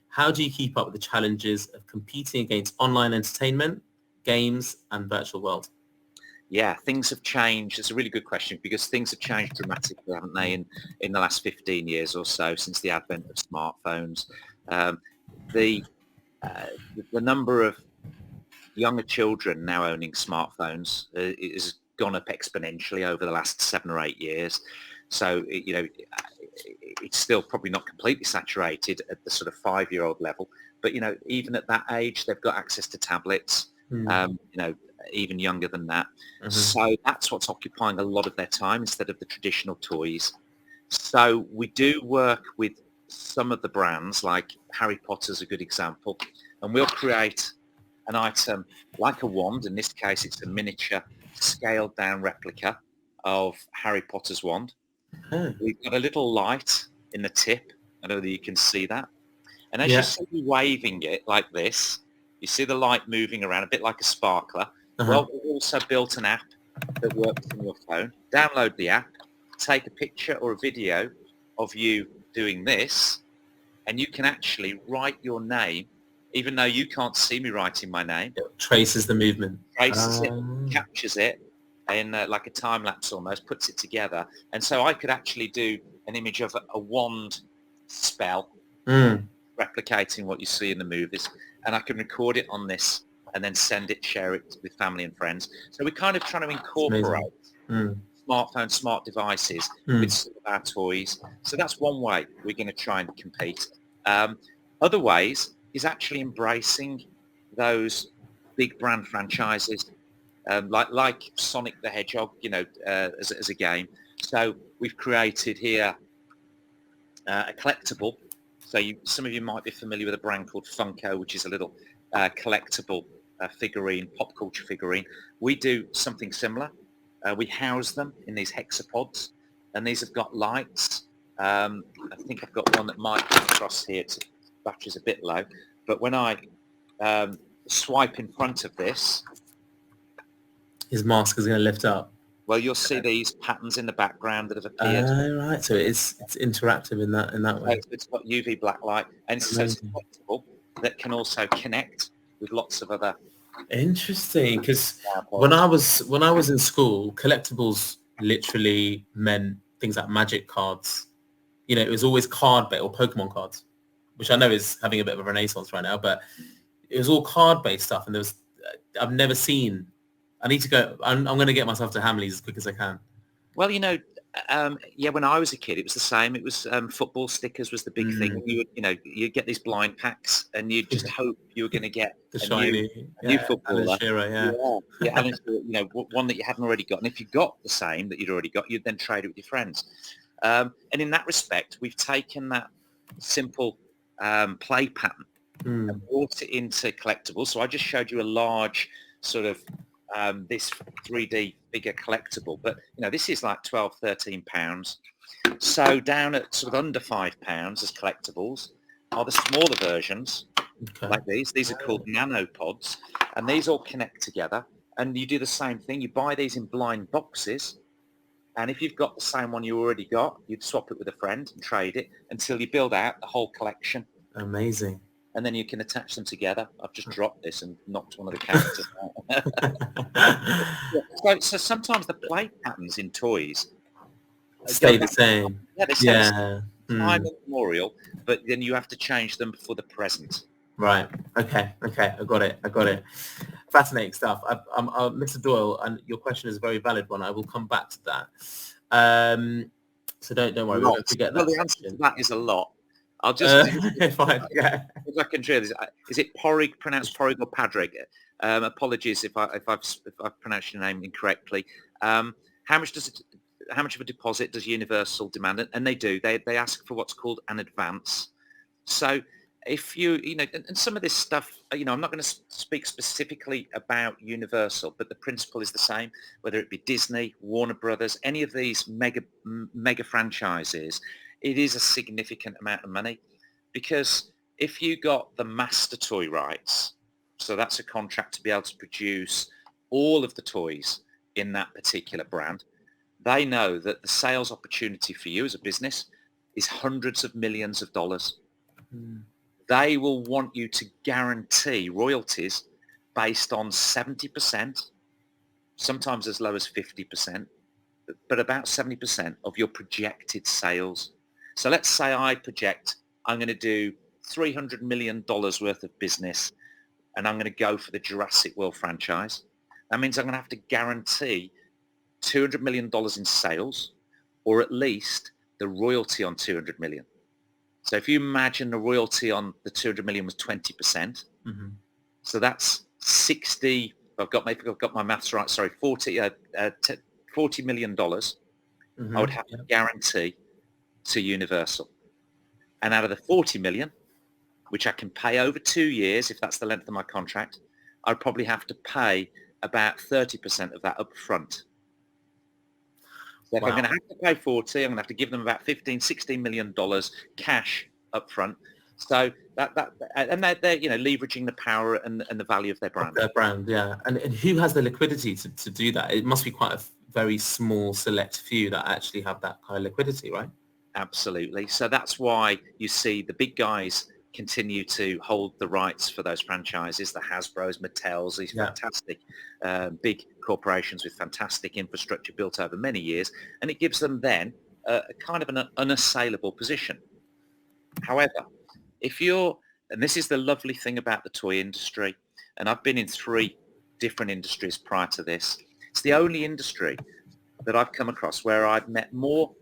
how do you keep up with the challenges of competing against online entertainment, games, and virtual world? Yeah, things have changed. It's a really good question because things have changed dramatically, haven't they, in the last 15 years or so since the advent of smartphones. Um, the the number of younger children now owning smartphones has gone up exponentially over the last 7 or 8 years. So, it's still probably not completely saturated at the sort of 5-year-old level. But, even at that age, they've got access to tablets, even younger than that. Mhm. So that's what's occupying a lot of their time instead of the traditional toys. So we do work with some of the brands, like Harry Potter's a good example, and we'll create an item like a wand. In this case, it's a miniature scaled down replica of Harry Potter's wand. Oh, We've got a little light in the tip. I know that you can see that. And as you yeah. see me waving it like this, you see the light moving around a bit like a sparkler. Uh-huh. Well, we've also built an app that works on your phone. Download the app, take a picture or a video of you doing this, and you can actually write your name, even though you can't see me writing my name. It traces the movement. Traces it, captures it in like a time lapse almost, puts it together. And so I could actually do an image of a wand spell, replicating what you see in the movies, and I can record it on this and then send it, share it with family and friends. So we're kind of trying to incorporate smartphones, smart devices with some of our toys. So that's one way we're going to try and compete. Other ways is actually embracing those big brand franchises, like Sonic the Hedgehog, as a game. So we've created here a collectible. So some of you might be familiar with a brand called Funko, which is a little collectible figurine, pop culture figurine. We do something similar. We house them in these hexapods, and these have got lights. I think I've got one that might come across here. Battery's a bit low, but when I swipe in front of this, his mask is going to lift up. Well, you'll see these patterns in the background that have appeared. Right, so it's interactive in that way. It's got UV black light, and so it's flexible that can also connect with lots of other. Interesting, because when I was in school, collectibles literally meant things like magic cards. It was always card-based or Pokemon cards, which I know is having a bit of a renaissance right now, but it was all card-based stuff, and I've never seen. I need to go. I'm going to get myself to Hamleys as quick as I can. Well, when I was a kid, it was the same. It was football stickers was the big thing. You get these blind packs, and you just hope you were going to get the shiny new footballer. Alan Shearer, Alan Shearer, one that you hadn't already got. And if you got the same that you'd already got, you'd then trade it with your friends. And in that respect, we've taken that simple play pattern and brought it into collectibles. So I just showed you a large sort of this 3D bigger collectible, but this is like 12, 13 pounds. So down at sort of under £5 as collectibles are the smaller versions, like these. These are called nanopods, and these all connect together. And you do the same thing. You buy these in blind boxes, and if you've got the same one you already got, you'd swap it with a friend and trade it until you build out the whole collection. Amazing. And then you can attach them together. I've just dropped this and knocked one of the characters out. So sometimes the play patterns in toys stay the same. Yeah, they stay the same. Time immemorial, but then you have to change them for the present. Right. Okay. I got it. Fascinating stuff. Mr. Doyle, and your question is a very valid one. I will come back to that. So don't worry. We won't forget that. Well, the answer to that is a lot. I'll just fine. Yeah. If I can share this, is it Porrig, pronounced Porrig or Padrig? Apologies if I've pronounced your name incorrectly. How much of a deposit does Universal demand? And they do. They ask for what's called an advance. So if and some of this stuff, I'm not going to speak specifically about Universal, but the principle is the same. Whether it be Disney, Warner Brothers, any of these mega franchises. It is a significant amount of money, because if you got the master toy rights, so that's a contract to be able to produce all of the toys in that particular brand, they know that the sales opportunity for you as a business is hundreds of millions of dollars. they will want you to guarantee royalties based on 70%, sometimes as low as 50%, but about 70% of your projected sales. So let's say I project I'm going to do $300 million worth of business, and I'm going to go for the Jurassic World franchise. That means I'm going to have to guarantee $200 million in sales, or at least the royalty on 200 million. So if you imagine the royalty on the 200 million was 20%, so that's 60, I've got my maths right, sorry, $40 million I would have to guarantee to Universal. And out of the 40 million, which I can pay over 2 years, if that's the length of my contract, I'd probably have to pay about 30% of that up front. So if I'm going to have to pay 40, I'm going to have to give them about $16 million cash up front. So and they're leveraging the power and the value of their brand. Their brand, yeah. And who has the liquidity to do that? It must be quite a very small select few that actually have that kind of liquidity, right? Absolutely. So that's why you see the big guys continue to hold the rights for those franchises, the Hasbros, Mattels, these fantastic big corporations with fantastic infrastructure built over many years, and it gives them then a kind of an unassailable position. However, if you're, and this is the lovely thing about the toy industry, and I've been in 3 different industries prior to this, it's the only industry that I've come across where I've met more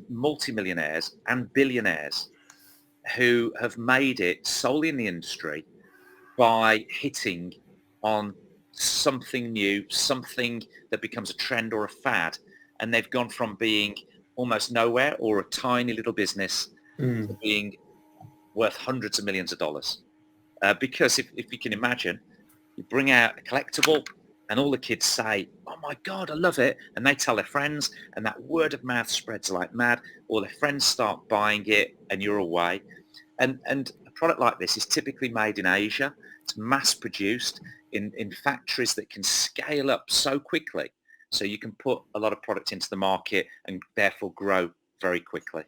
multimillionaires and billionaires who have made it solely in the industry by hitting on something new, something that becomes a trend or a fad, and they've gone from being almost nowhere or a tiny little business to being worth hundreds of millions of dollars. Because if you can imagine, you bring out a collectible and all the kids say, oh my God, I love it. And they tell their friends, and that word of mouth spreads like mad, or their friends start buying it and you're away. And a product like this is typically made in Asia. It's mass produced in factories that can scale up so quickly. So you can put a lot of product into the market and therefore grow very quickly.